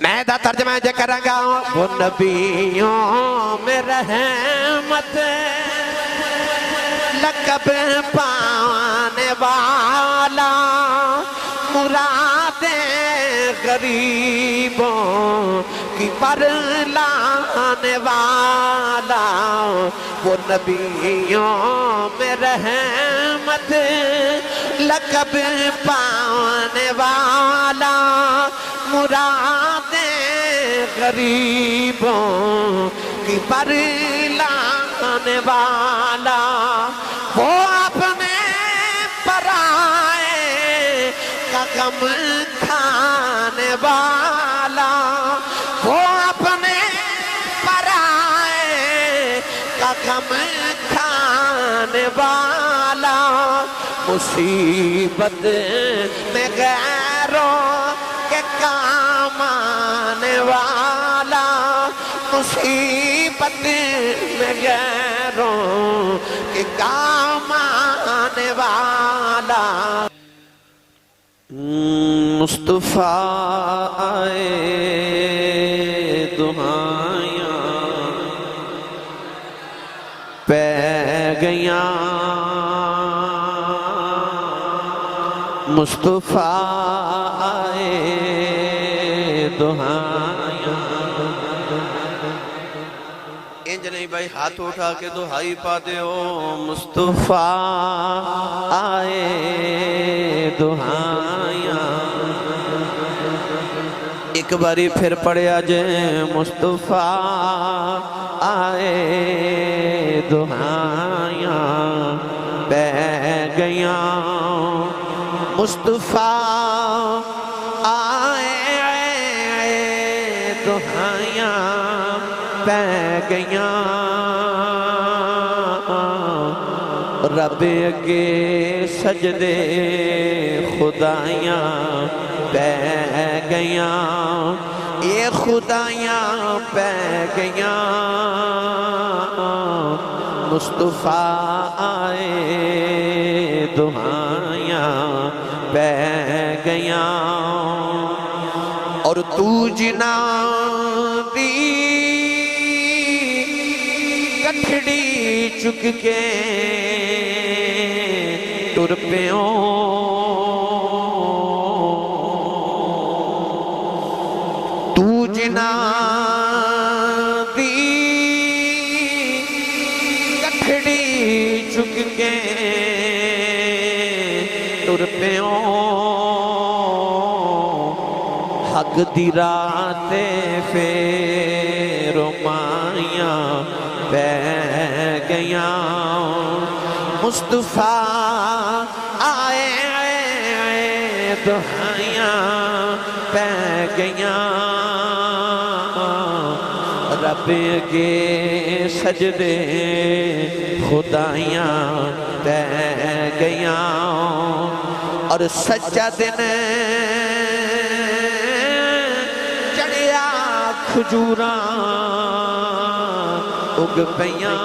मैं दा तर्जमा जे करांगा वो नबियों में रहमत लक़ब पाने वाला मुरादे गरीबों की परलाने वाला वो नबियों में रहमत लक़ब पाने वाला मुरादे गरीबों की परलाने वाला वो अपने पराए का गम खाने वाला वो अपने पराए का गम खाने वाला मुसीबत में गैरों के काम आने वाला मुसीबत में गैरों के काम आने वाला मुस्तफा आए दुहाइयां पै गया मुस्तफा आए दुहाइयां इंज नहीं भाई हाथ उठा के दुहाई पा दो मुस्तफा आए दुहाइयां एक बारी फिर पढ़िया जे मुस्तफा आए दुहाइयां पै गया मुस्तफा आए दुहाइयां पै गया रब अगे सजदे खुदाइयां पै गया ये खुदाइयां पै गया मुस्तफा आए दुहाइयां पै गया और तू जिना दी गठड़ी चुक के टुर पियो तू जिना दी गठड़ी चुक के टुर पियो हक दी रात फेर माइयां पै गया मुस्तफा आए दुहाइयां पै गया रब अगे सजदे खुदाइयां पै गया और सच्चा दिन चढ़िया खजूरा उग पईयां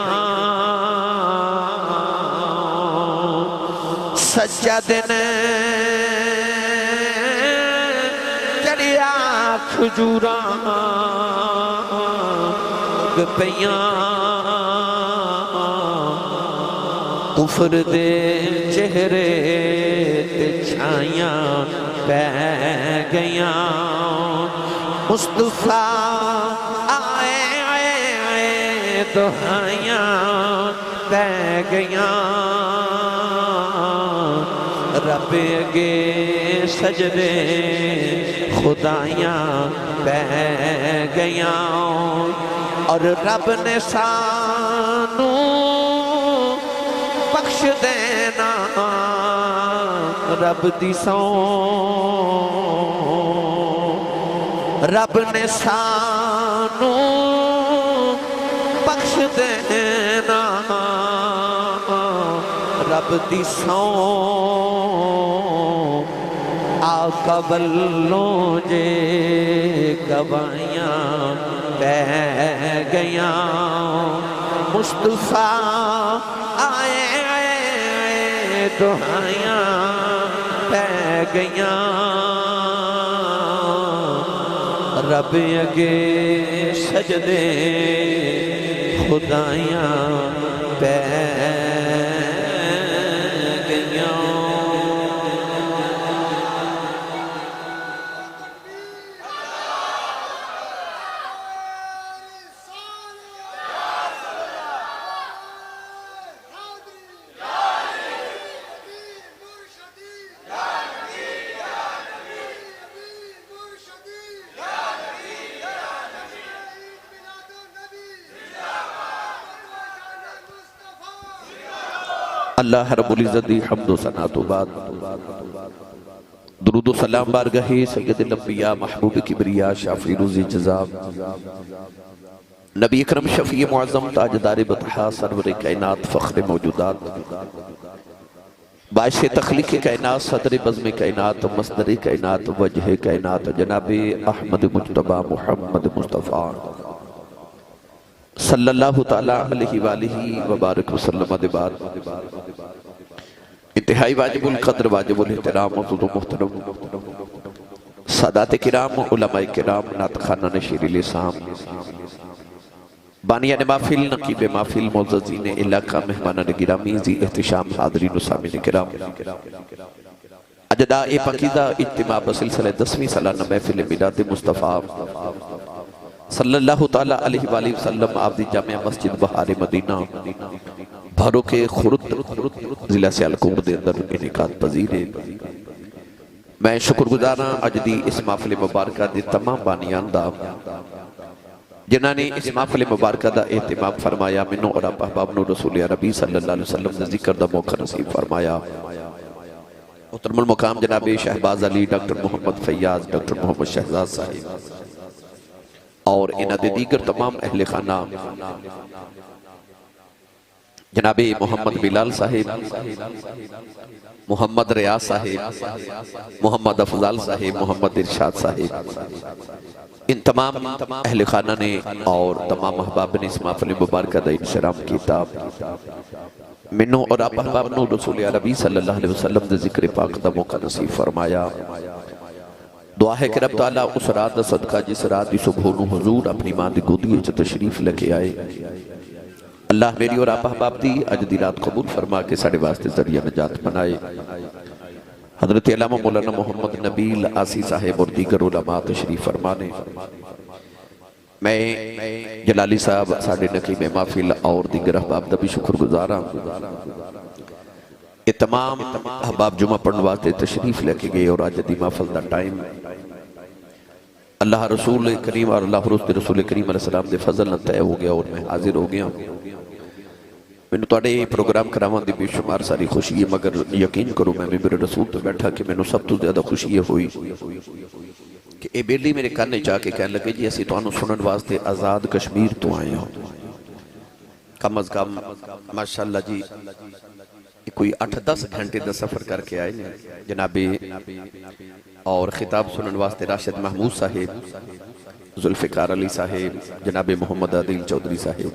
सच्चा दिन चढ़िया खजूरा उग पईयां कुफर दे चेहरे ते छाइयां पै गया मुस्तफा आए दुहाइयां पै गया रब अगे सजदे खुदाइयां पै गया और रब ने सानू बख्श देना रब दी सौ रब ने सानू बख्श देना रब दी सौ आका वल्लों जे गवाइयां पै गया मुस्तफा आए दुहाइयां पै गया रब अगे सजदे खुदाइयां पै गईयां। अल्लाह रब्बुल इज़्ज़त दी हम्द व सना तो बाद दुरूद व सलाम बारगाहे सय्यदुल अंबिया महबूब किबरिया शाफी रुज़ी जज़ा नबी अकरम शफ़ी मुअज़्ज़म ताजदार बतहा सरवर कायनात फ़ख्र मौजूदात बाइश तख़लीक़ कायनात सदर बज़्म कायनात मस्दर कायनात वजह कायनात जनाब अहमद मुज्तबा मुहम्मद मुस्तफ़ा सल्लल्लाहु तआला अलैहि वालिही व बारक वसल्लम दे बाद इंतहाई वाजिबुल क़द्र वाजिबुल एहतराम मौजूद मुहतरम सादात किराम उलमाए किराम नातखाना नशीर लिसाम बानियान महफिल नकीब महफिल मुअज़्ज़ज़ीन इलाका मेहमानान गिरामी ज़ी एहतिशाम हाज़रीन व सामिन किराम अजदा ए पकीदा इज्तिमा बसिलसिला 10वीं सालाना महफिल मिलाद मुस्तफ़ा सल्लल्लाहु ताला अलैहि वसल्लम आबदी जामिया मस्जिद बहार मदीना भरो के खुरुत जिला सियालकोट दे अंदर इनेकाद पजीर है। मैं शुक्रगुजार हाँ अज दी इस महफिल मुबारक दे तमाम बानियान दा जिन्हां ने इस महफिल मुबारक दा एहतिमाम फरमाया। मैनू और अहबाब नू रसूल अरबी सल्लल्लाहु अलैहि वसल्लम दे जिक्र दा मौका नसीब फरमाया। मुहतरमुल मकाम जनाब शहबाज अली डॉक्टर मोहम्मद फैयाज डॉक्टर मोहम्मद शहजाद साहिब और इन्हां दे दीगर तमाम अहले खाना जनाबे मोहम्मद बिलाल साहिब मोहम्मद रियाज साहिब मोहम्मद अफजाल साहिब मोहम्मद इरशाद साहिब इन तमाम अहले खाना ने और तमाम अहबाब ने इस महफिल मुबारक दा इंतज़ाम किया। मैनू और आप अहबाब नू रसूल अरबी सल्लल्लाहु अलैहि वसल्लम दे जिक्र पाक दा मौका नसीब फरमाया। दुआ है कि रब ताला उस रात का सदका जिस रात की सुबह नू हुजूर अपनी मां की गोदी च तशरीफ लेके आए। अल्लाह मेरी और आप अहबाब दी अज दी रात कबूल फरमा के साडे वास्ते जरिया नजात बनाए। हजरत अल्लामा मौलाना मोहम्मद नबील आसी साहेब और दीगर उलमा तशरीफ फरमाने। मैं जलाली साहब साडे नकीब महफिल और दीगर अहबाब का भी शुक्रगुजार हाँ। ये तमाम अहबाब जुमा पढ़ने वास्ते तशरीफ लेके गए और अज दी महफिल का टाइम अल्लाह रसूल करीम और अल्लाह रसूल करीम अलैहिस्सलाम दे फजल नाल तय हो गया और मैं हाजिर हो गया। मैनू तुहाडे प्रोग्राम करावन दी बेशुमार सारी खुशी है, मगर यकीन करो मैं मेरे रसूल तो बैठा कि मैनू सब तो ज्यादा खुशी ये हुई कि ये बेली मेरे कान जाके कहने लगे जी असीं तुहानू सुनने वास्ते आज़ाद कश्मीर तो आए हैं। कम अज कम माशाअल्लाह जी कोई 8-10 घंटे का सफर करके आए ने जनाबे और खिताब सुनने वास्ते राशिद महमूद साहेब जुल्फ़िकार अली साहेब जनाबे मोहम्मद आदिल चौधरी साहेब।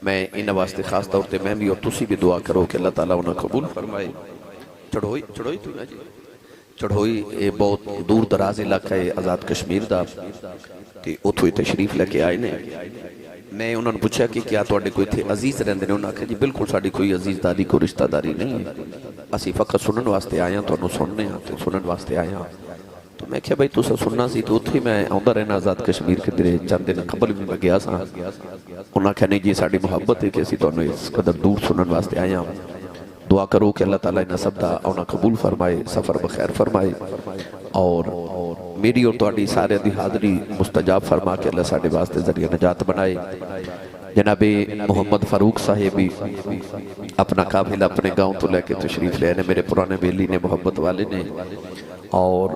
मैं इन वास्ते खास तौर पर मैं भी और तुसी भी दुआ करो कि अल्लाह ताला उन्हें कबूल फरमाए। चढ़ोई चढ़ोई तू जी चढ़ोई ये बहुत दूर दराज इलाका है आज़ाद कश्मीर का ते उथों ही तशरीफ लेके आए ने। मैं उन्होंने पूछा कि क्या तुहाडे कोई इत्थे अजीज रहिंदे ने? उन्होंने आख्या जी बिल्कुल साडी कोई अजीजदारी कोई रिश्तेदारी नहीं है, असीं फकत सुनने वास्ते आए हैं, तुहानू सुनने ते सुनने वास्ते आए हैं। तो मैं क्या भाई तुसां सुनना सी तो उत्थे मैं आउंदा रहना आज़ाद कश्मीर किधरे चंद दिन कबल भी मैं गया सा। उन्होंने आख्या नहीं जी साडी मुहब्बत है कि असीं तुहानू इस कदर दूर सुनने वास्ते आए हैं। दुआ करो कि अल्लाह ताला इन्हां सब दा उन्हां कबूल फरमाए, सफ़र बखैर फरमाए और मेरी और तुहाडी सारे दी हाज़री मुस्तजाब फरमा के अल्लाह साडे वास्ते जरिया नजात बनाए। जनाबे मोहम्मद फारूक साहेब भी अपना काफिला अपने गाँव तो लैके तशरीफ ले आए, मेरे पुराने बेली ने मोहब्बत वाले ने। और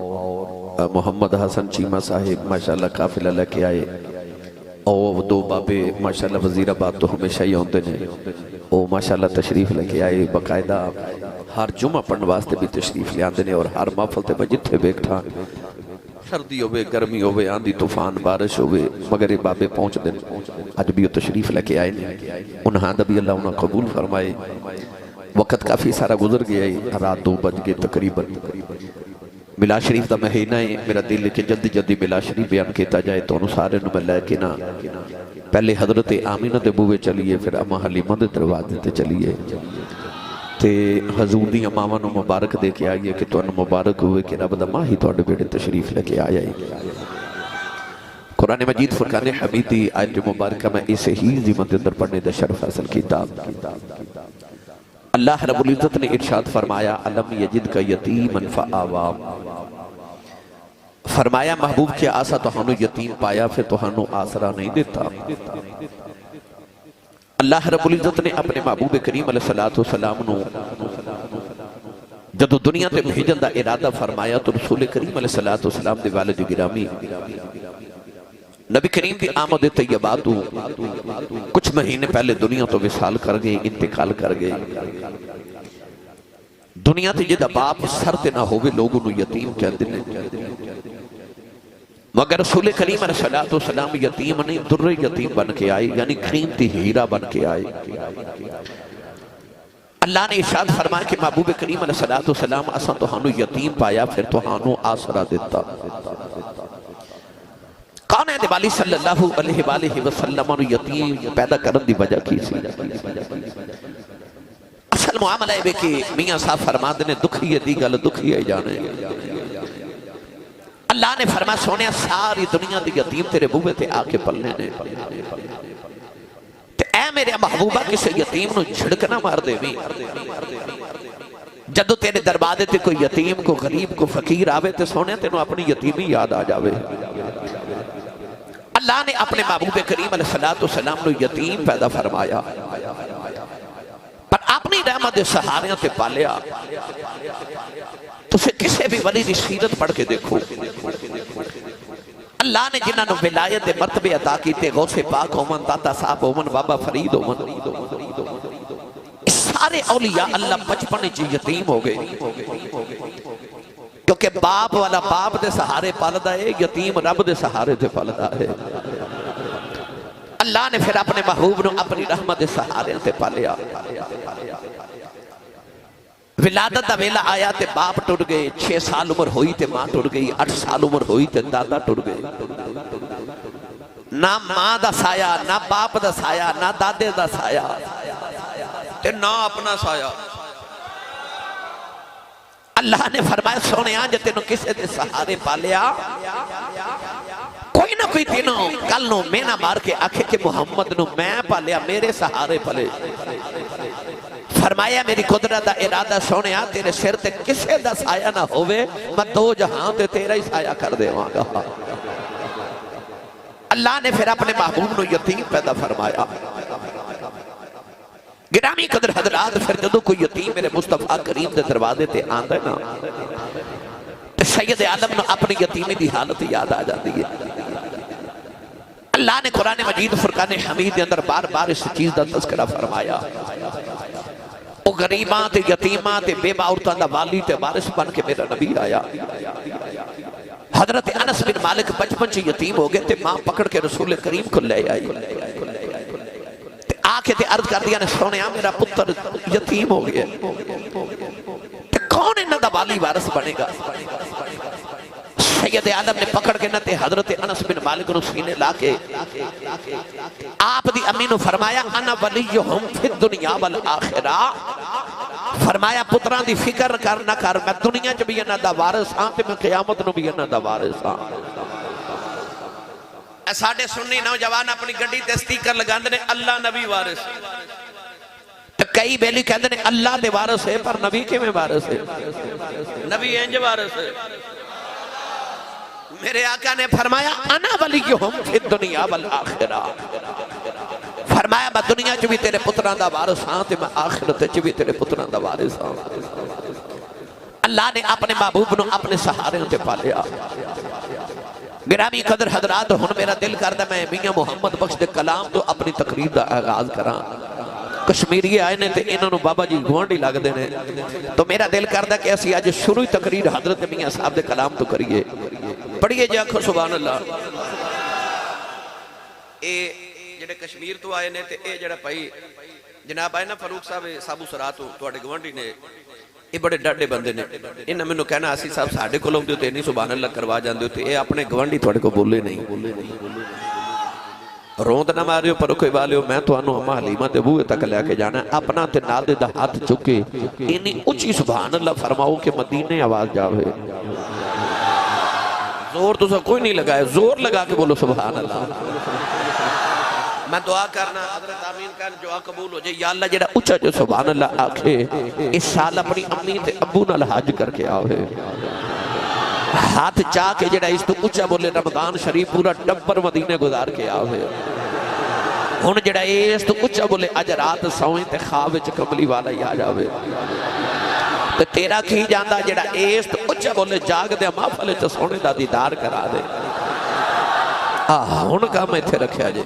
मोहम्मद हसन चीमा साहेब माशाल्लाह काफिला लेके आए और दो बाबे माशाल्लाह वजीराबाद तो हमेशा ही आते हैं, वो माशाल्लाह तशरीफ लेके आए। बाकायदा हर जुमा पढ़ने वास्ते भी तशरीफ ले आते हैं और हर महफिल ते मैं जिथे बैठा सर्दी होवे गर्मी होवे आंधी तूफान बारिश होवे मगर ये बाबे पहुँचते हैं। अज भी वो तशरीफ लेके आए हैं, उन्होंने दा भी अल्लाह उन्हें कबूल फरमाए। वक्त काफ़ी सारा गुजर गया है, रात 2 बज गए तकरीबन। मिलाद शरीफ का महीना है, मेरा दिल कि जल्दी जल्दी मिलाद शरीफ बयान किया जाए। तो सारे मैं लैके ना पहले हजरत आमीना के बूहे चलीए, फिर अम्मा हलीमा के दरवाजे ते चलीए, तो हजूर दी मावां नूं मुबारक दे के आइए कि तुहानूं मुबारक होवे कि रब दा माही तुहाडे बेड़े तशरीफ लेके आया है। कुरान मजीद फुरकान हमीदी आयत मुबारक में इस ही ज़िम्मत के अंदर पढ़ने का शर्फ हासिल किया। अल्लाह रब्बुल इज्जत ने इरशाद फरमाया, अलम यजिद का यतीमन फआवा। फरमाया महबूब के आसा तुहानू यतीम पाया, फिर तुहानू आसरा नहीं देता। अल्लाह रब्बुल इज्जत ने अपने महबूब करीम अलैहिस्सलातु वस्सलाम नू जदों दुनिया ते भेजण दा इरादा फरमाया तो रसूल करीम अलैहिस्सलातु वस्सलाम दे वालिद गिरामी नबी करीम की आमद तैयबा तो कुछ महीने पहले दुनिया तो विसाल कर गए, इंतकाल कर गए। दुनिया ते जिहदा बाप सर ते ना होवे लोग उन्हें यतीम कहते हैं, मगर रसूल करीम अलैहिस्सलातु वस्सलाम यतीम नहीं दुर्रे यतीम बन के आए, यानी कीमती हीरा बन के आए। अल्लाह ने इरशाद फरमाया कि महबूब करीम अलैहिस्सलातु वस्सलाम असां तुहानू यतीम पाया, फिर तुहानू आसरा दिता। काने दे वाली सल्लल्लाहु अलैहि वसल्लम नूं यतीम पैदा करन दी वजह की सी? असल मुआमला है कि मियां साहब फरमाते ने दुखी दी गल दुखी है जाने। अल्लाह ने फरमाया सोने सारी दुनिया दी यतीम तेरे बूहे ते आके पलने ने, ते ऐ मेरे महबूबा किसी यतीम नूं झिड़क ना मार देवी। जदों तेरे दरबारे ते कोई यतीम को गरीब को फकीर आवे ते सोने तेनों अपनी यतीमी याद आ जावे। अल्लाह ने अपने महबूब करीम अलैहिस्सलातु वस्सलाम नूं यतीम पैदा फरमाया, पर अपनी रहमत दे सहारे ते पालिया। तुसीं किसी भी वली दी सीरत पढ़ के देखो, अल्लाह ने जिन्हां नूं विलायत दे मर्तबे अता कीते, गौसे पाक होवन, दाता साहब होवन, बाबा फरीद होवन, सारे औलिया अल्लाह बचपन च यतीम हो गए, क्योंकि बाप वाला बाप दे सहारे पलदा है, यतीम रब दे सहारे ते पलदा है। अल्लाह ने फिर अपने महबूब नूं अपनी रहमत दे सहारे ते पालिया। विलादत दा वेला आया ते बाप टुट गए, 6 साल उम्र हुई ते मां टुट गई, 8 साल उम्र हुई ते दादा टुट गए। ना मां दा साया, ना बाप दा साया, ना दादे दा साया ते ना अपना साया। अल्लाह ने फरमाया सोने जे तेन किसी के सहारे पालिया, कोई ना कोई तेनों कल नूं मेना मार के आखे कि मुहम्मद नूं मैं पालिया, मेरे सहारे पले। फरमाया मेरी कुदरत का इरादा सोने तेरे सिर ते किसी का साया ना होवे, मैं 2 जहां ते तेरा ही साया कर देवांगा। अल्लाह ने फिर अपने महबूब नूं यतीम पैदा फरमाया। गिरामी कदर हजरात, फिर जदों कोई यतीम मेरे मुस्तफा करीम के दरवाजे ते आंदा ना, ते सैयद आलम नूं अपनी यतीमी की हालत याद आ जाती है। अल्लाह ने कुरान मजीद फुरकान हमीद के अंदर बार बार इस चीज का तज़किरा फरमाया। वो गरीबां ते यतीमां ते बेवा औरतां दा वाली ते वारिस बन के मेरा नबी आया। हजरत अनस बिन मालिक बचपन च यतीम हो गए, ते मां पकड़ के रसूल करीम को ले आई, आके ते अर्ज कर दिया ने सोने मेरा पुत्र यतीम हो गया, ते कौन इन्हां दा वाली वारिस बनेगा? सैयद आलम ने पकड़ के ना ते हजरत अनस बिन मालिक नूं सीने ला के आप दी अम्मी नूं फरमाया अना वलियुहुम फिद दुनिया वल आखिरा। फरमाया पुत्रां दी फिक्र कर ना कर, मैं दुनिया च भी इन्हां दा वारिस हां ते मैं क़यामत नूं भी इन्हां दा वारिस हां। साडे सुन्नी नौजवान अपनी गड्डी ते स्टीकर लगांदे ने अल्लाह नबी वारिस, ते कई बेली कहंदे ने अल्लाह दे वारिस है, पर नबी किवें वारिस है? नबी इंज वारिस है। मेरे आका ने फरमाया अना वलियुहुम फिद दुनिया वल आखिरा। फरमाया मैं दुनिया च भी तेरे पुत्रां दा वारिस हां ते मैं आखिरत च भी तेरे पुत्रां दा वारिस हां। अल्लाह ने अपने महबूब नूं अपने सहारे ते पालिया। गिरामी कदर हजरात, हुण मेरा दिल करदा मैं मियां मुहम्मद बख्श दे कलाम तो अपनी तकरीर का आगाज करा। कश्मीरी आए ने ते इन्हां नूं बाबा जी गुआंढी लगदे ने, तो मेरा दिल करदा कि असीं अज शुरू ही तकरीर हजरत मियां साहब दे कलाम तो करिए। पढ़िए जी, आखो सुभान अल्लाह। ये जेडे कश्मीर तो आए ने ते ये जेड़ा भाई जनाब आए ना फरूक साहब साबू सरा तो तुहाडे गुआंढी ने, ये बड़े डाढ़े बंदे ने, इन्हें मैनू कहना आसी साहब साढ़े को इन्नी सुभान अल्लाह करवा जाते हो, ये अपने गवांढी थोड़े को बोले नहीं। रोंद ना मारियो पर कोई वालियो, मैं तुहानू अम्मा हलीमा दे बूहे तक लैके जाना, अपना ते नाल दे हाथ चुके इन्नी उच्ची सुभान अल्लाह फरमाओ कि मदीने आवाज जावे। जोर तुसा कोई नहीं लगाया, जोर लगा के बोलो सुभान अल्लाह। मैं दुआ करना हज़रत आमीन कर दुआ कबूल हो जाए। या अल्लाह जेड़ा उच्चा जो सुभान अल्लाह आखे इस साल अपनी अम्मी ते अब्बू नाल हज करके आवे, हाथ चा के जेड़ा इस तो उच्चा बोले रमजान शरीफ पूरा टब्बर मदीने गुजार के आवे। हुण जेड़ा इस तो उच्चा बोले अज रात सोए ते ख्वाब विच कमली वाला ही आ जावे। ते तेरा की जांदा जेड़ा इस तो उच्चा बोले जागदे महफिल च सोने दा दीदार करा दे। हुण काम इत्थे रखिया जे,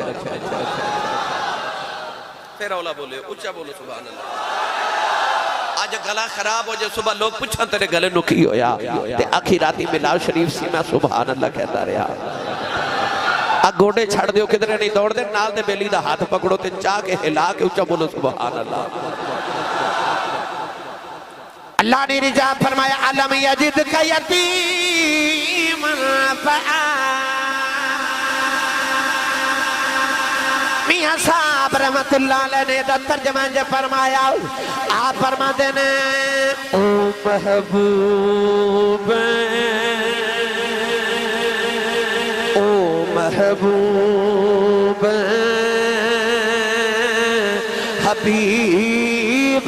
फिर औला बोले उच्चा बोलो सुभान अल्लाह। आज गला खराब हो जाए, सुबह लोग पूछा तेरे गले नु की होया, ते आखी राती मिलाद शरीफ सी मैं सुभान अल्लाह कहता रहा। आ गोडे छड़ दियो, किधरे नहीं दौड़दे, नाल दे बेली दा हाथ पकड़ो ते चाह के हिला के उच्चा बोलो सुभान अल्लाह। अल्लाह ने रिजा फरमाया अलम यजिद का यतीम फआ, मियां साहब रहमतुल्लाह अलैह ने दा तर्जमा जे फरमाया, आप फरमाते ने ओ महबूब, ओ महबूब हबीब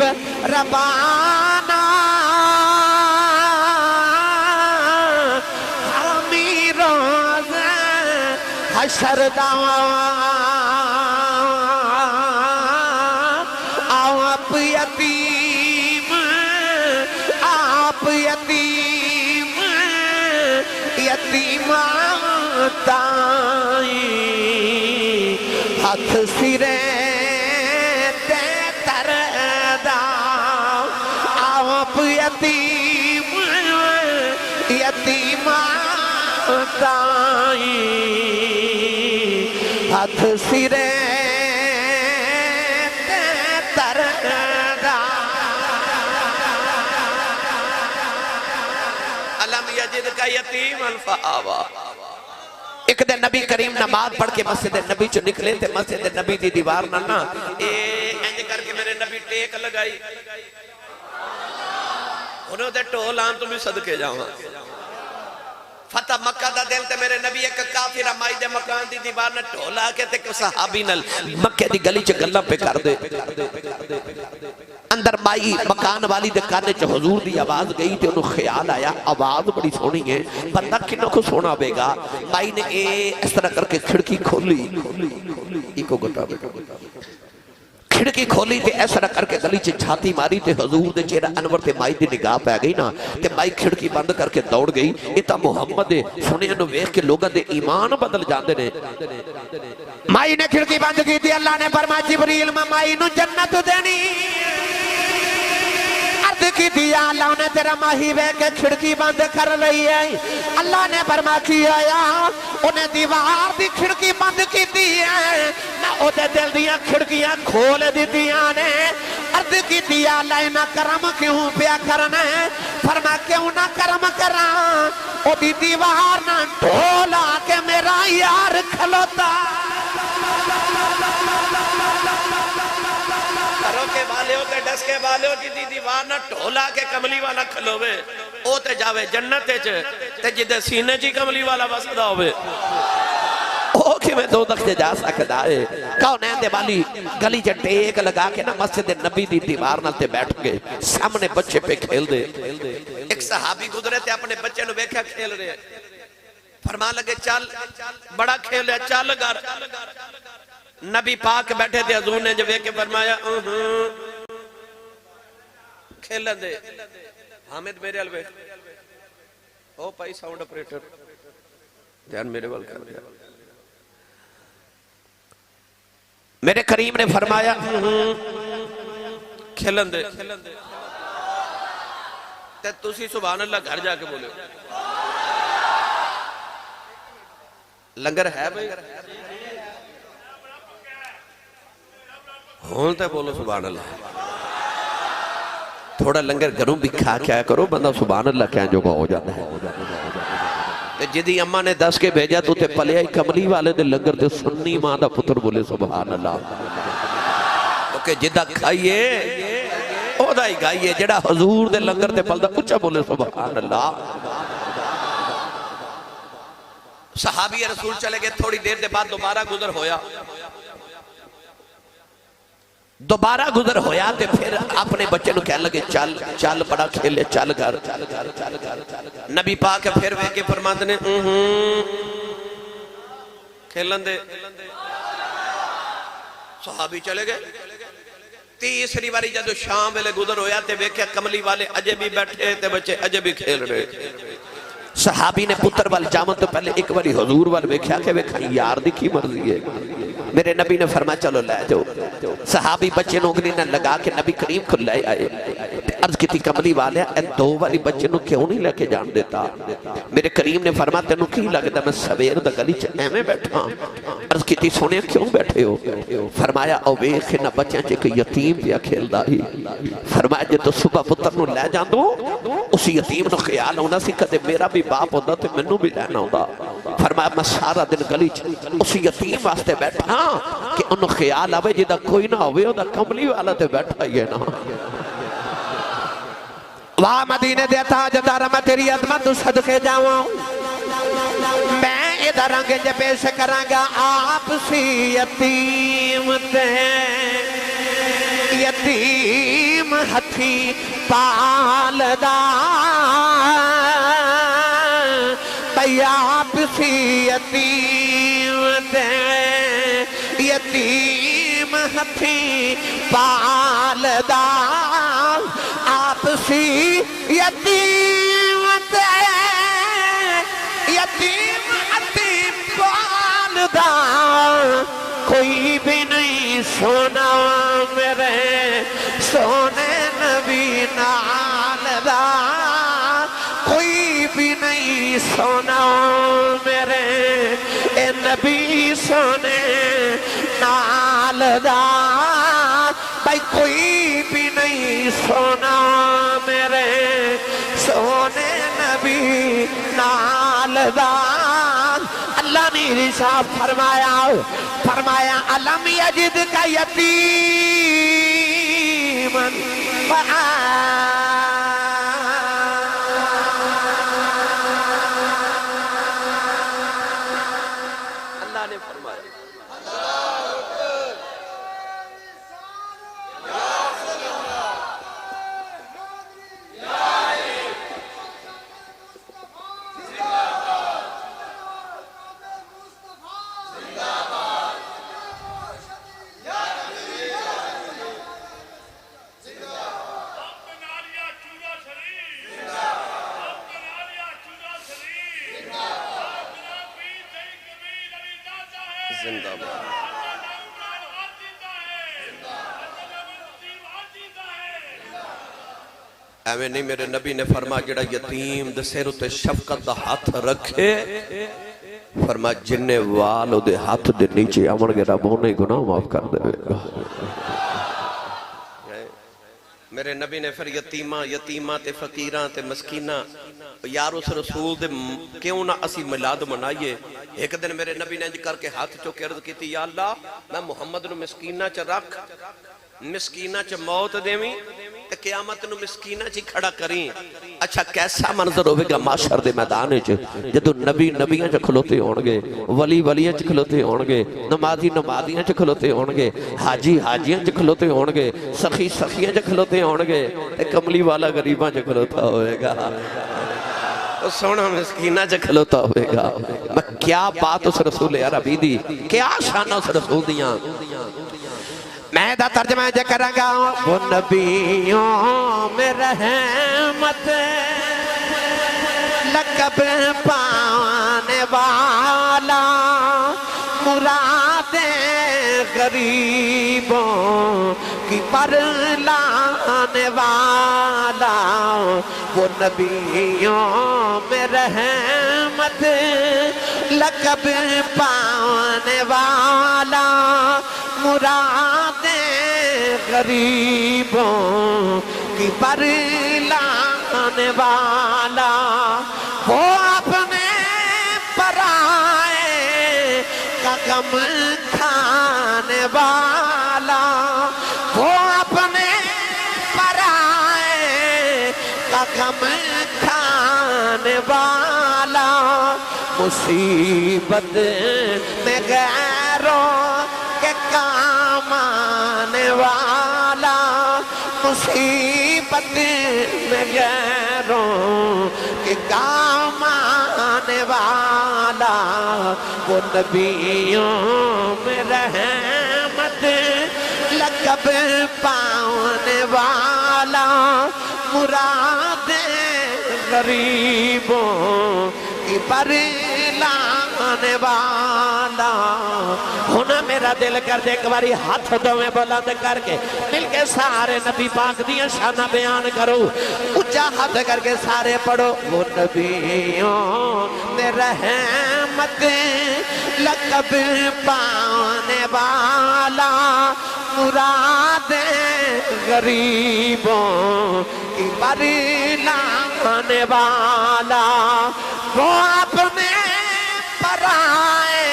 रबाना हमी रोज़ हशर दावा हथ सिरे ते तरदा आप यतीम यतीमा ताई हथ सिरे ते तरदा। अलम यजिद का यतीम अल्फावा। एक दिन नबी करीम नमाज पढ़ के मस्जिद नबी चो निकले थे, मस्जिद नबी दी दीवार ना इंज करके मेरे नबी टेक लगाई, उन्होंने ते ढोल आन तो भी सदके जावा। फतेह मक्का दा दिन ते मेरे नबी एक काफिर माई दे मकान दी दीवार ने ढोल आके ते सहाबी नाल मक्के दी गली च गल्लां पे कर दे। अंदर माई मकान वाली दे काने च हुजूर दी आवाज गई ते उन्हें ख्याल आया आवाज बड़ी सोहनी है, बंदा किन्ना को सोना होगा। माई ने इस तरह करके खिड़की खोली, इको गटा खिड़की खोली ते इस तरह करके गली च छाती मारी ते हुजूर दे चेहरा अनवर ते माई दी निगाह पै गई ना, ते माई खिड़की बंद करके दौड़ गई। ये तो मुहम्मद है, सुनिया नु वेख के लोगों दे ईमान बदल जाते ने। माई ने खिड़की बंद की थी, अल्लाह ने फरमाया जिब्रील मैं माई नु जन्नत देनी की दिया। अल्लाह ने तेरा माही वे के खिड़की बंद कर ली है। अल्लाह ने फरमाया की आया, उन्हें दीवार दी खिड़की बंद की दी है, मैं ओदे दिल दियां खिड़कियां खोल दितियां ने। अर्ज की दिया अल्लाह ना करम क्यों पिया करना है? फरमा क्यों ना करम करा, ओदी दीवार ना ढोला के मेरा यार खलोता। के वाले होते डस के वाले हो जिदी दीवार ना ढोला के कमली वाला खलोवे ओ ते जावे जन्नत च, ते जिदे सीने च कमली वाला वसदा होवे ओ किवें दोज़ख च जा सकदा है। कौन दे वाली गली च टेक लगा के ना मस्जिद नबी दी दीवार नाल ते बैठ गए, सामने बच्चे पे खेल दे। एक सहाबी गुजरे ते अपने बच्चे नु वेख्या खेल रहे, फरमा लगे चल बड़ा खेल है चल घर। नबी पाक बैठे थे, हजूर ने जब के फरमाया खेलन दे। हामिद मेरे अलवे ओ भाई साउंड ऑपरेटर ध्यान मेरे वाल कर दिया। मेरे करीम ने फरमाया खेलन दे, ते तुसी सुभान अल्लाह घर जाके बोलो लंगर है भाई हुण ते बोलो सुभान अल्लाह। थोड़ा लंगर घरों भी खा क्या करो, बंदा सुभान अल्लाह क्या जोगा हो जाता है। जिदी अम्मा ने दस के भेजा तो पलिया कमली वाले दे लंगर ते सुन्नी मां दा पुत्र बोले सुभान अल्लाह। क्योंकि जिदा खाइए ओदा ही गाइए, जेड़ा हजूर दे लंगर ते पलदा उच्चा बोले सुभान अल्लाह। सहाबी रसूल चले गए, थोड़ी देर के बाद दोबारा गुजर होया, दोबारा गुजर होया ते फिर अपने बच्चे नु कहन लगे चल चल बड़ा खेले, चल घर। नबी पाक फिर वे के फरमाते ने खेलन दे। सहाबी चले गए। तीसरी बारी जब शाम वेले गुजर होया ते वेख्या कमली वाले अजे भी बैठे ते बच्चे अजे भी खेल रहे। सहाबी ने पुत्र वाल जावन तो पहले एक बारी हजूर वाल वेख्या के वेखा यार दी की मर्जी है। मेरे नबी ने फरमाया चलो ले जाओ। सहाबी बच्चे नु उंगली नाल लगा के नबी करीम को ले आए। अर्ज की कमली वाले दो बारी बच्चे नु क्यों नहीं लेके जान देता? मेरे करीम ने फरमाया तेनू की लगदा मैं सवेर दा गली च एवें बैठा? अर्ज की सोने क्यों बैठे हो? फरमाया ओ वेख ना बच्चों च एक यतीम पिया खेलदा ही। फरमाया जे तो सुबह पुत्र नु ले जांदो उस यतीम नु ख्याल आउंदा सी कदे मेरा भी बाप होंदा ते मैनू भी लेना आउंदा। फरमाया मैं सारा दिन गली च उस यतीम वास्ते बैठा कि उन्हें ख्याल आवे जिदा कोई ना होवे ओदा कमली वाला ते बैठा ही है ना। वाह मदीने दे ताजदार मैं तेरी अजमत तू सदके जावां। मैं इदा रंग ज पेश करांगा आप सी यतीम ते यतीम हथी पालदा आप सी यतीम ते यतीम हथी पालदा आप सी यतीम ते यतीम हथी पालदा कोई भी नहीं सोना मेरे सोने नबी नाल दा कोई भी नहीं सोना मेरे ए नबी सोने नाल दा भाई कोई भी नहीं सोना मेरे सोने नबी नाल दा। अल्लाह ने इरशाद फरमाया फरमाया अलम यजिद का यतीमन अल्लाह ने फरमाया एवं नहीं। मेरे नबी ने फरमा जड़ा यतीम दे सिर उत्ते शफकत दा हाथ रखे फरमा जिन्ने वाल ओदे हाथ दे नीचे आवणगे रब उन्हें गुनाह माफ कर देगा। मेरे नबी ने फिर यतीमा यतीमा ते फकीरां ते मस्कीना यार उस रसूल दे क्यों ना असी मिलाद मनाइए। एक दिन मेरे नबी ने इंज करके हाथ चुक के अर्ज की या अल्लाह मैं मुहम्मद नु मिस्कीना च रख मिस्कीना च मौत देवी ते क़यामत नु मिस्कीना च खड़ा करी। अच्छा कैसा मंजर होगा माशर दे मैदान च जदों नबी नबियां च खलोते होणगे वली वलियां च खलोते होणगे नमाजी नमाजियां च खलोते होणगे हाजी हाजियां च खलोते होणगे सखी सखियां च खलोते होणगे ते कमली वाला गरीबां च खलोता होएगा। सोना मिस्कीना च खलोता होएगा। मैं क्या बात उस रसूल अरबी दी क्या शान उस रसूल दियां। मैं दा तर्जमा जे करांगा वो नबियों में रहमत लकब पाने वाला मुरादे गरीबों की पर लाने वाला वो नबियों में रहमत लकब पाने वाला मुरादे गरीबों कि पर लाने वाला वो अपने पराए का गम खाने वाला, वो अपने पराए का गम खाने वाला, मुसीबत में गैरों के काम आने वाला, मुसीबत में गैरों के काम आने वाला, वो नबियों में रहमत लक़ब पाने वाला, मुरादे गरीबों की पर लाने वाला। होना मेरा दिल कर दे एक बारी हाथ दोवें बुलंद करके मिलके सारे नबी पाक दिया शाना बयान करो, ऊंचा हाथ करके सारे पढ़ो। वो नबियों ने रहमत लक़ब पाने वाला, मुरादे गरीबों की पर लाने वाला, वो अपने पराए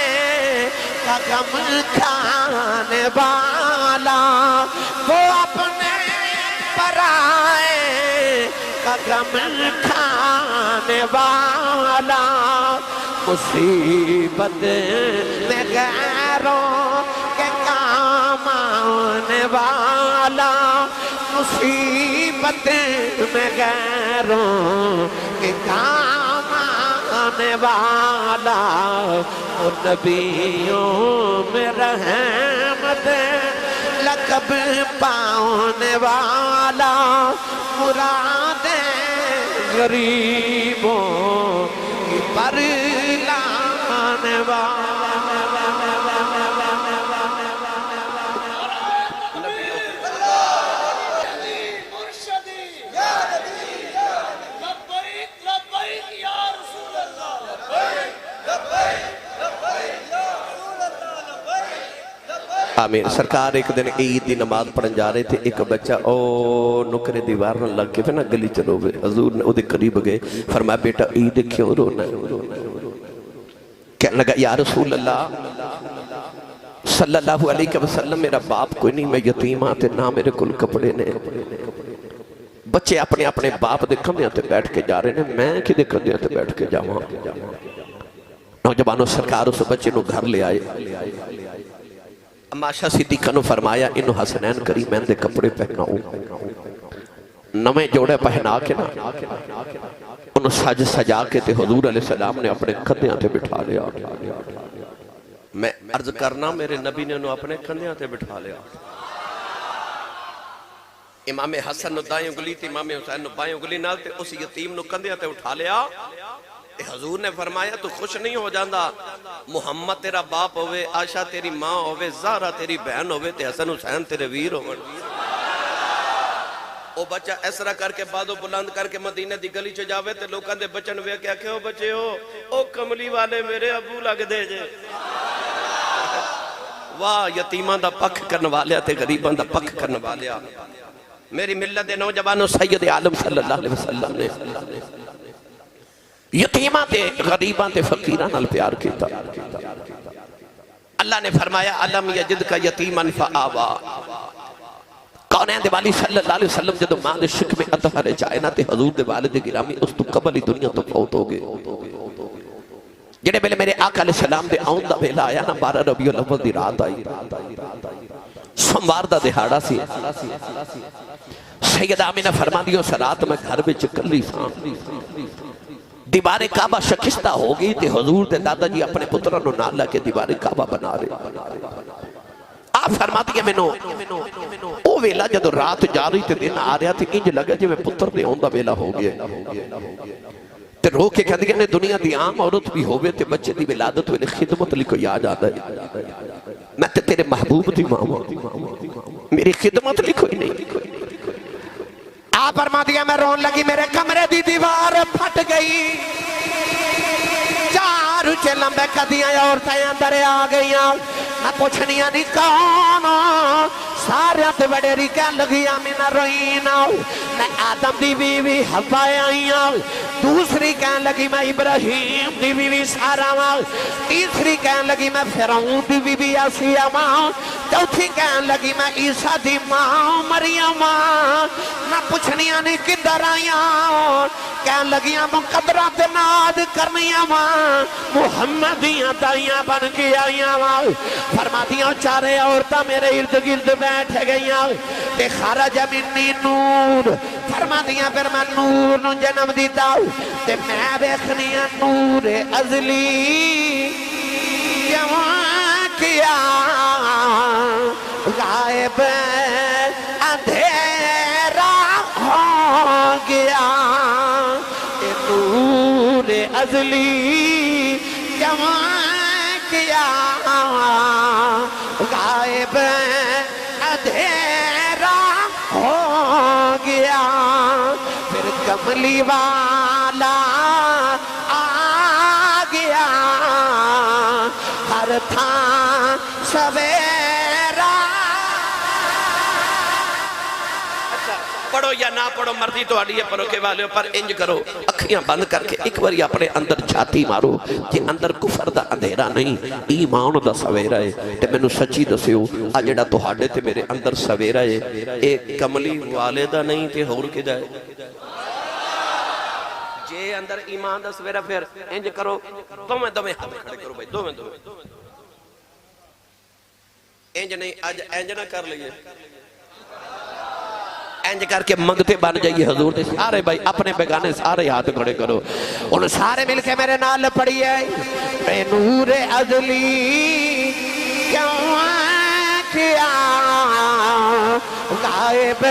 का गम खाने वाला, वो अपने पराए का गम खाने वाला, मुसीबत में गैरों के काम आने वाला, मुसीबत में गैरों के काम आने वाला, और नबियों में रहमत लक़ब पाने वाला, मुरादे गरीबों की पर लाने वाला। आमीन। सरकार एक दिन ईद की नमाज पढ़न जा रहे थे, एक बच्चा ओ नुकरे दीवार न लग के फिर ना गली चलो वे, हजूर ने उहदे करीब गए, फरमाया बेटा ईद क्यों रोना है? कहने लगा या रसूल अल्लाह सल्लल्लाहु अलैहि वसल्लम मेरा बाप कोई नहीं, मैं यतीम हाँ ते ना मेरे कोल कपड़े ने। बच्चे अपने अपने बाप के कंधे ते बैठ के जा रहे हैं, मैं किदे कंधे ते बैठ के जावां? नौजवानों सरकार उस बच्चे को घर ले आए, माशा सिद्दीका ने फरमाया इन्हू हसनैन करीमैन दे कपड़े पहनाओ, नवे जोड़े पहना के ना उन्हें सज सजा के ते हुजूर अलैहि सलाम ने अपने कंधे ते बिठा लिया। मैं अर्ज करना मेरे नबी ने उन्हें अपने कंधे ते बिठा लिया। इमाम हसन दाएं उंगली ते इमाम हुसैन बाएं उंगली नाल ते उस यतीम नु कंधे ते उठा लिया। हजूर ने फरमाया तू खुश नहीं हो जाता, मुहम्मद तेरा बाप होवे, आशा तेरी मां होवे, ज़हरा तेरी बहन होवे ते हसन हुसैन तेरे वीर होवन। ओ बच्चा इस तरह करके बादो बुलंद करके मदीने दी गली च जावे ते लोकां दे बचन वे के आखे ओ बच्चे हो ओ कमली वाले मेरे अबू लगदे जे। वाह यतीमां दा पक्ष करन वालिया ते गरीबां दा पक्ष करन वालिया। मेरी मिल्लत दे नौजवानों सैयद आलम सल्लल्लाहु अलैहि वसल्लम ने यतीमां ते गरीबां ते फकीरां नाल प्यार कीता। अल्लाह ने फरमाया अलम यजिदका यतीमन फआवा। कौनैन दे वाली सल्लल्लाहु अलैहि वसल्लम जदों मां दे शिक में अतहर चाहे ना ते हजूर दे वालिद गिरामी उस तो कबल ही दुनिया तो फौत हो गए। जेड़े वेले मेरे आका अलैहि सलाम दे आउण दा वेला आया ना 12 रबीउल अव्वल दी रात आई, सोमवार दा दिहाड़ा सी। सैयदा आमिना फरमांदी उस रात मैं घर विच कल्ली सां, दीवारे काबा शिकस्ता हो गई ते हुजूर दे दादा जी अपने पुत्रा नु नाल लेके दीवारे काबा बना रहे। आप फरमाती है मैनू ओ वेला जदों रात जा रही ते दिन आ रहा ते इंज लगे जिवें पुत्र दे आउण दा वेला हो गया। ते रो के कहंदी ने दुनिया दी आम औरत भी होवे ते बच्चे दी विलादत वेले खिदमत लई कोई याद आंदा है, मैं ते तेरे महबूब दी मां मेरी खिदमत लई कोई नहीं। आप फरमाती मैं रोन लगी, मेरे कमरे दी दीवार फट गई, 4 बाहर च लंबे कदियां औरतें अंदर आ गई। मैं पूछनिया नहीं कौन, सारे ते बड़ेरी कह लगी मिना रोई ना। मैं आदम दी बीवी हवा आई, दूसरी कह लगी मैं इब्राहिम दी बीवी सारा मां, तीसरी कह लगी मैं फिरौन दी बीवी आसिया मां, चौथी कह लगी मैं ईसा दी मां मरियम मां। मैं पूछनिया नहीं किधर आया, कह लगियां मुकदरा ते नाद करनिया मां, मुहम्मद दियां दाइयां बन के आईया मां। फरमादियां चारे औरतां मेरे इर्द गिर्द बैठ गईयां ते खरज मिन्नी नूर। फरमादियां फिर मैं नूर नूं जन्म दिता ते मैं देखनी नूर अजली जवां किया गायब अंधेरा हो गया। नूर अजली जवां किया गायब अंधेरा हो गया। फिर कमली वाला आ गया, हर था सवेरा। पढ़ो या ना पढ़ो मर्जी थोड़ी है, पढ़ो के वाले पर इंज करो अखियां बंद करके एक बार अपने अंदर छाती मारो कि अंदर कुफर दा अंधेरा नहीं, ईमान दा सवेरा है। ते मैनू सच्ची दस्यो आ जेड़ा तुहाडे ते मेरे अंदर सवेरा है ये कमली वाले दा नहीं ते होर किदा है? जे अंदर ईमान दा सवेरा फिर इंज करो दोवें दोवें हाथ खड़े करो भाई, दोवें दोवें इंज नहीं अज इंज ना कर लईए, इंज करके मंगते बन जाइए हजूर दे सारे भाई अपने बेगाने सारे हाथ खड़े करो। उन सारे मिलके मेरे नाल पढ़िए नूर अजली क्यों किया गायब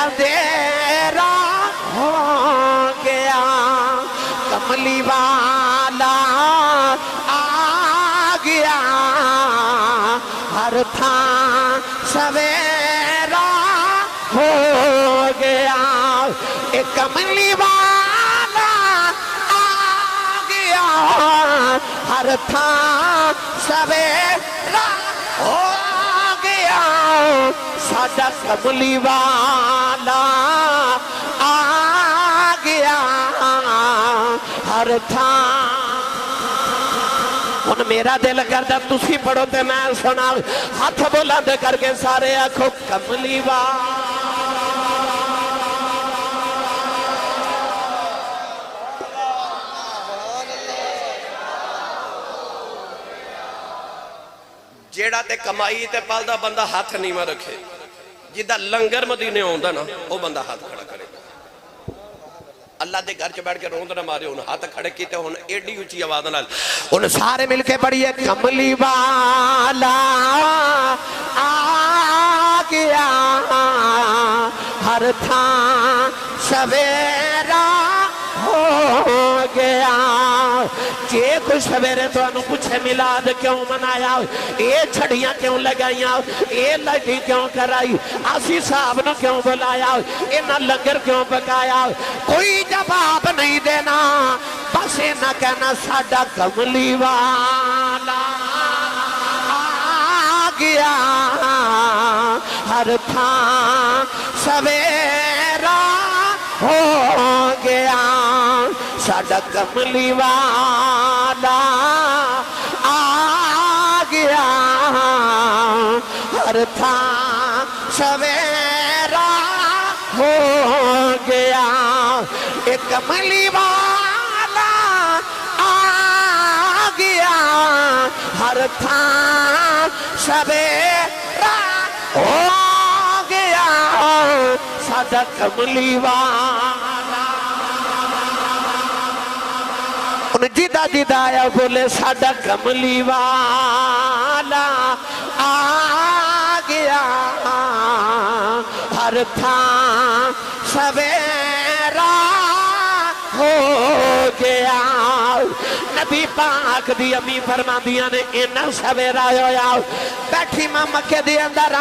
अंधेरा हो गया। कमली वाला आ गया, हर था सवेरा हो गया। एक कमली वाला आ गया, हर था सवेरा हो गया। साडा कमली वाला आ गया, हर था। हुन मेरा दिल करदा तुसी पढ़ो ते मैं सुना, हाथ बुलंद करके सारे आखो कमली वाला। जेड़ा ते कमाई ते पलदा बंदा हाथ नीवा रखे, जिदा लंगर मदीने आउंदा ना वो बंदा हाथ खड़ा करे। अल्लाह के घर च बैठ के रोंद ना मारे, हुन हाथ खड़े कीते हुन एडी ऊंची आवाज नाल हुन सारे मिलके पढ़िए कमली वाला आ गया, हर था सवेरा हो गया। जे कोई सवेरे तुहानू पूछे मिलाद क्यों मनाया, ये छड़ियां क्यों लगाइया, ये लड़ी क्यों कराई, आसी साहब ने क्यों बुलाया, इन्हें लंगर क्यों पकाया, कोई जवाब नहीं देना, बस इन्हें कहना साडा कमली वाला आ गया, हर था सवेरा हो गया। साडा कमली वाला आ गया, हर था सवेरा हो गया। एक कमली वाला आ गया, हर था सवेरा हो गया। साडा कमली वाला जिदा जिदा आया बोले साडा कमली वाला आ गया, हर था सवेरा हो गया। नबी पाक दी अम्मी फरमादियां ने इन्ना सवेरा होया बैठी मैं मक्के दे अंदर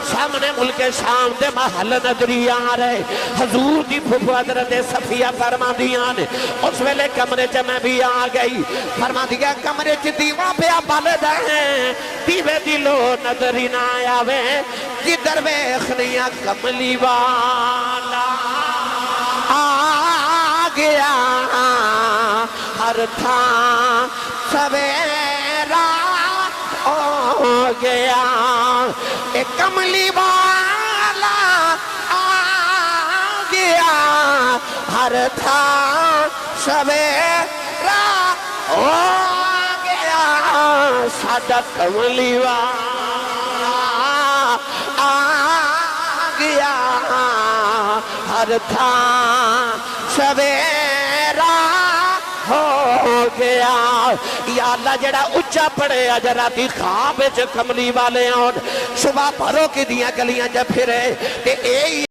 सामने मुल्के शाम दे महल नजरी आ रहे। हजूर दी फुफू हजरत सफिया फरमादियां ने उस वेले कमरे च मैं भी आ गई। फरमादियां कमरे च दीवा पिया बलदा है, दीवे दी लो नजर ही ना आवे, जिधर वेखनिया कमली वाला आ गया। हर था सवेरा हो गया, एक कमली वाला आ गया। हर था सवेरा हो गया, साडा कमली वाला आ गया। हर था सवेरा हो गया। या अल्लाह जड़ा उच्चा पड़े अज राती ख्वाब च कमली वाले आउन, सुबह भरो कि दियां गलियां च फिरे ते